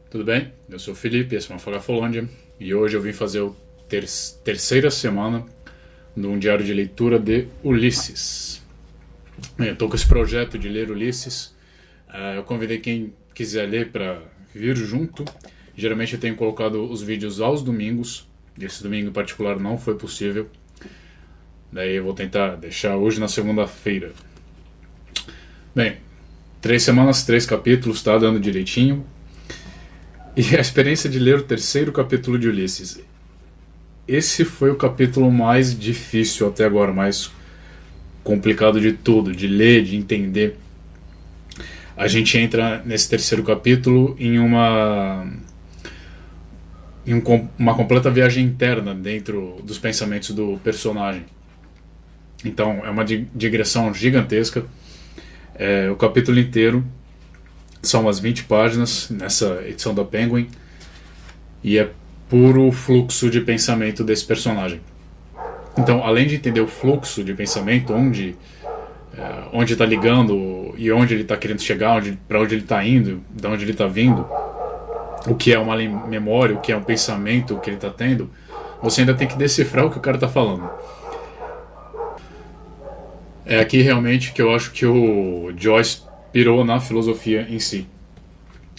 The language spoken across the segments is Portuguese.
Tudo bem? Eu sou o Felipe, esse é uma Fagafolândia e hoje eu vim fazer a terceira semana de um diário de leitura de Ulisses. Eu estou com esse projeto de ler Ulisses. Eu convidei quem quiser ler para vir junto. Geralmente eu tenho colocado os vídeos aos domingos. Esse domingo em particular não foi possível. Daí eu vou tentar deixar hoje na segunda-feira. Bem, 3 semanas, 3 capítulos, tá dando direitinho. E a experiência de ler o terceiro capítulo de Ulisses. Esse foi o capítulo mais difícil até agora, mais complicado de tudo, de ler, de entender. A gente entra nesse terceiro capítulo em uma completa viagem interna dentro dos pensamentos do personagem. Então é uma digressão gigantesca. O capítulo inteiro são umas 20 páginas nessa edição da Penguin e é puro fluxo de pensamento desse personagem. Então, além de entender o fluxo de pensamento, onde está ligando e onde ele está querendo chegar, para onde ele está indo, de onde ele está vindo, o que é uma memória, o que é um pensamento que ele está tendo, você ainda tem que decifrar o que o cara está falando. É aqui realmente que eu acho que o Joyce pirou na filosofia em si.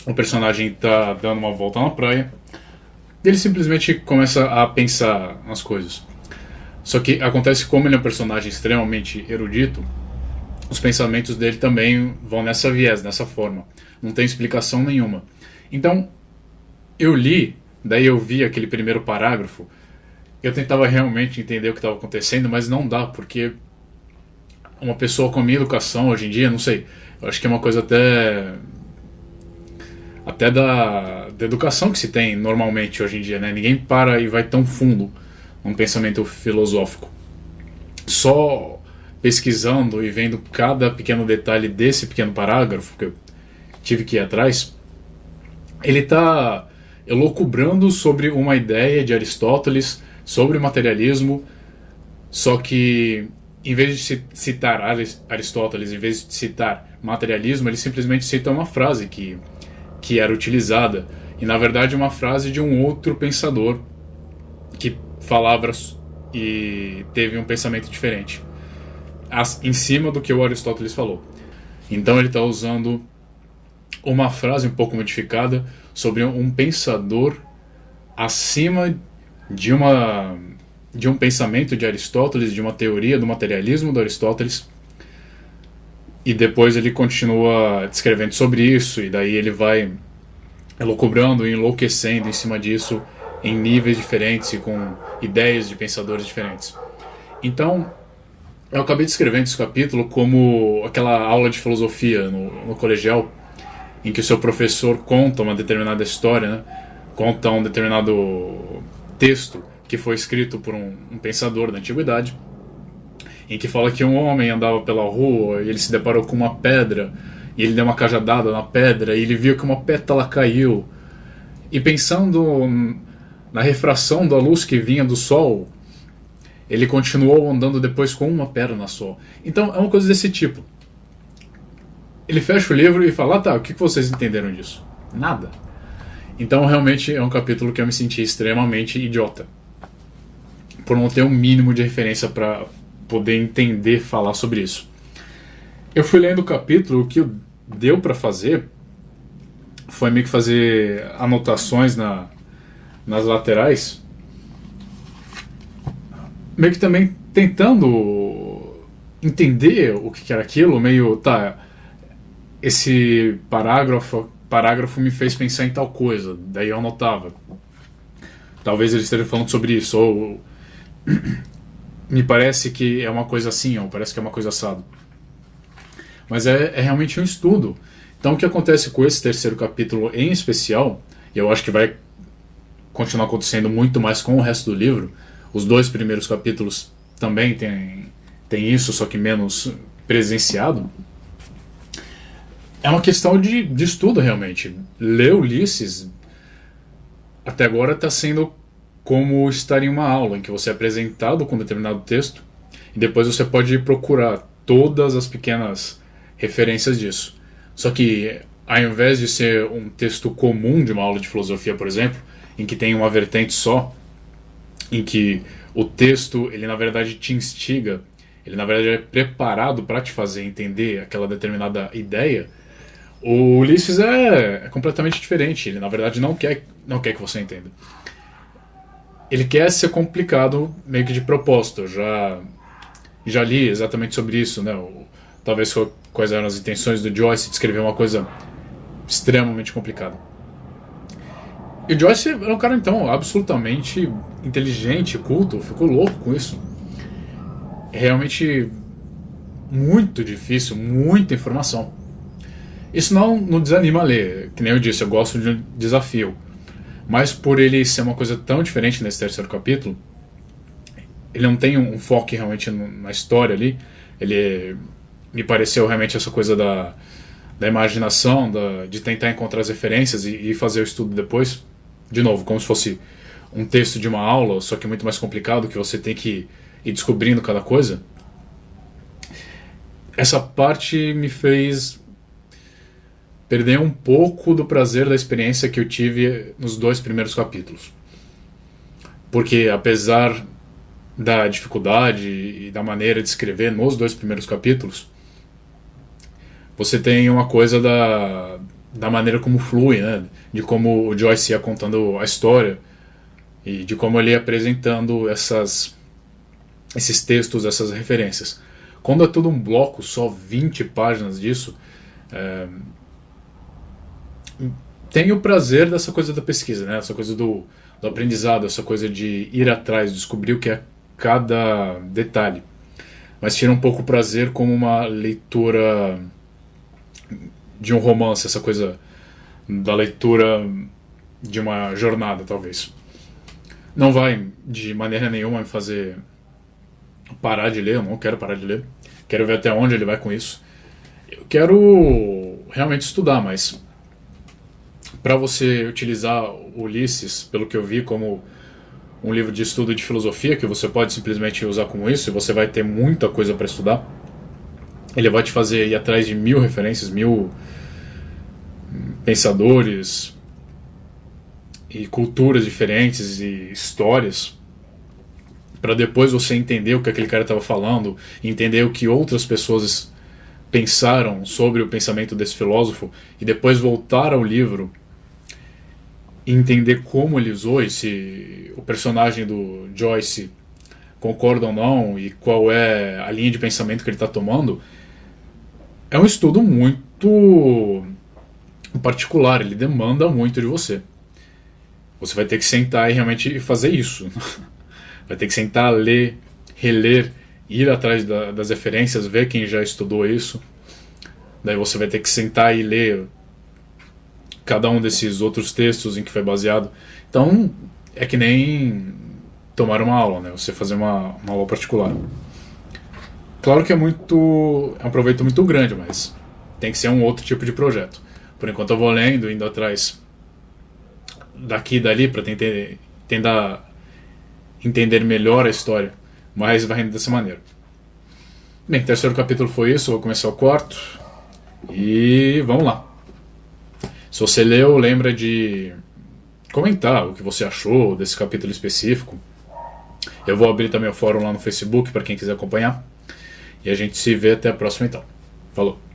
O personagem está dando uma volta na praia e ele simplesmente começa a pensar nas coisas. Só que acontece, como ele é um personagem extremamente erudito, os pensamentos dele também vão nessa viés, nessa forma. Não tem explicação nenhuma. Então, eu li, daí eu vi aquele primeiro parágrafo, eu tentava realmente entender o que estava acontecendo, mas não dá, porque uma pessoa com a minha educação hoje em dia, não sei, eu acho que é uma coisa até da educação que se tem normalmente hoje em dia, né? Ninguém para e vai tão fundo num pensamento filosófico. Só pesquisando e vendo cada pequeno detalhe desse pequeno parágrafo, que eu tive que ir atrás, ele está elucubrando sobre uma ideia de Aristóteles, sobre o materialismo, só que em vez de citar Aristóteles, em vez de citar materialismo, ele simplesmente cita uma frase que era utilizada, e na verdade uma frase de um outro pensador que falava e teve um pensamento diferente em cima do que o Aristóteles falou. Então ele está usando uma frase um pouco modificada sobre um pensador acima de um pensamento de Aristóteles, de uma teoria do materialismo do Aristóteles, e depois ele continua descrevendo sobre isso, e daí ele vai elucubrando e enlouquecendo em cima disso em níveis diferentes e com ideias de pensadores diferentes. Então, eu acabei descrevendo esse capítulo como aquela aula de filosofia no colegial, em que o seu professor conta uma determinada história, né? Conta um determinado texto que foi escrito por um pensador da antiguidade, em que fala que um homem andava pela rua e ele se deparou com uma pedra, e ele deu uma cajadada na pedra e ele viu que uma pétala caiu, e pensando na refração da luz que vinha do sol, ele continuou andando depois com uma perna só. Então é uma coisa desse tipo. Ele fecha o livro e fala: tá, o que vocês entenderam disso? Nada. Então realmente é um capítulo que eu me senti extremamente idiota, por não ter um mínimo de referência para poder entender, falar sobre isso. Eu fui lendo o capítulo, o que deu para fazer foi meio que fazer anotações nas laterais, meio que também tentando entender o que era aquilo, meio, tá, esse parágrafo me fez pensar em tal coisa, daí eu anotava. Talvez ele esteja falando sobre isso, ou me parece que é uma coisa assim, ou parece que é uma coisa assado. Mas é realmente um estudo. Então o que acontece com esse terceiro capítulo em especial, e eu acho que vai continuar acontecendo muito mais com o resto do livro, os 2 primeiros capítulos também tem isso, só que menos presenciado, é uma questão de estudo realmente. Ler Ulisses até agora está sendo como estar em uma aula, em que você é apresentado com um determinado texto e depois você pode procurar todas as pequenas referências disso. Só que ao invés de ser um texto comum de uma aula de filosofia, por exemplo, em que tem uma vertente só, em que o texto, ele na verdade te instiga, ele na verdade é preparado para te fazer entender aquela determinada ideia, o Ulisses é completamente diferente. Ele na verdade não quer que você entenda. Ele quer ser complicado meio que de propósito. Eu já li exatamente sobre isso, né? Talvez quais eram as intenções do Joyce de escrever uma coisa extremamente complicada. E o Joyce era um cara, então, absolutamente inteligente, culto, ficou louco com isso. É realmente muito difícil, muita informação. Isso não desanima a ler, que nem eu disse, eu gosto de um desafio. Mas por ele ser uma coisa tão diferente nesse terceiro capítulo, ele não tem um foco realmente na história ali. Me pareceu realmente essa coisa da imaginação, de tentar encontrar as referências e fazer o estudo depois. De novo, como se fosse um texto de uma aula, só que muito mais complicado, que você tem que ir descobrindo cada coisa. Essa parte me fez perder um pouco do prazer da experiência que eu tive nos 2 primeiros capítulos. Porque apesar da dificuldade e da maneira de escrever nos 2 primeiros capítulos, você tem uma coisa da maneira como flui, né? De como o Joyce ia contando a história e de como ele ia apresentando esses textos, essas referências. Quando é tudo um bloco, só 20 páginas disso, tem o prazer dessa coisa da pesquisa, né? Essa coisa do aprendizado, essa coisa de ir atrás, descobrir o que é cada detalhe. Mas tira um pouco o prazer como uma leitura de um romance, essa coisa da leitura de uma jornada, talvez. Não vai de maneira nenhuma me fazer parar de ler, eu não quero parar de ler. Quero ver até onde ele vai com isso. Eu quero realmente estudar, mas para você utilizar Ulisses, pelo que eu vi, como um livro de estudo de filosofia, que você pode simplesmente usar como isso, e você vai ter muita coisa para estudar. Ele vai te fazer ir atrás de 1000 referências, 1000 pensadores e culturas diferentes e histórias, para depois você entender o que aquele cara estava falando, entender o que outras pessoas pensaram sobre o pensamento desse filósofo, e depois voltar ao livro e entender como ele usou, e se o personagem do Joyce concorda ou não, e qual é a linha de pensamento que ele está tomando. É um estudo muito particular, ele demanda muito de você. Você vai ter que sentar e realmente fazer isso. Vai ter que sentar, ler, reler, ir atrás das referências, ver quem já estudou isso. Daí você vai ter que sentar e ler cada um desses outros textos em que foi baseado. Então, é que nem tomar uma aula, né? Você fazer uma aula particular. Claro que é um proveito muito grande, mas tem que ser um outro tipo de projeto. Por enquanto eu vou lendo, indo atrás daqui e dali para tentar entender melhor a história, mas vai indo dessa maneira. Bem, o terceiro capítulo foi isso, vou começar o quarto e vamos lá. Se você leu, lembra de comentar o que você achou desse capítulo específico. Eu vou abrir também o fórum lá no Facebook para quem quiser acompanhar. E a gente se vê até a próxima então. Falou!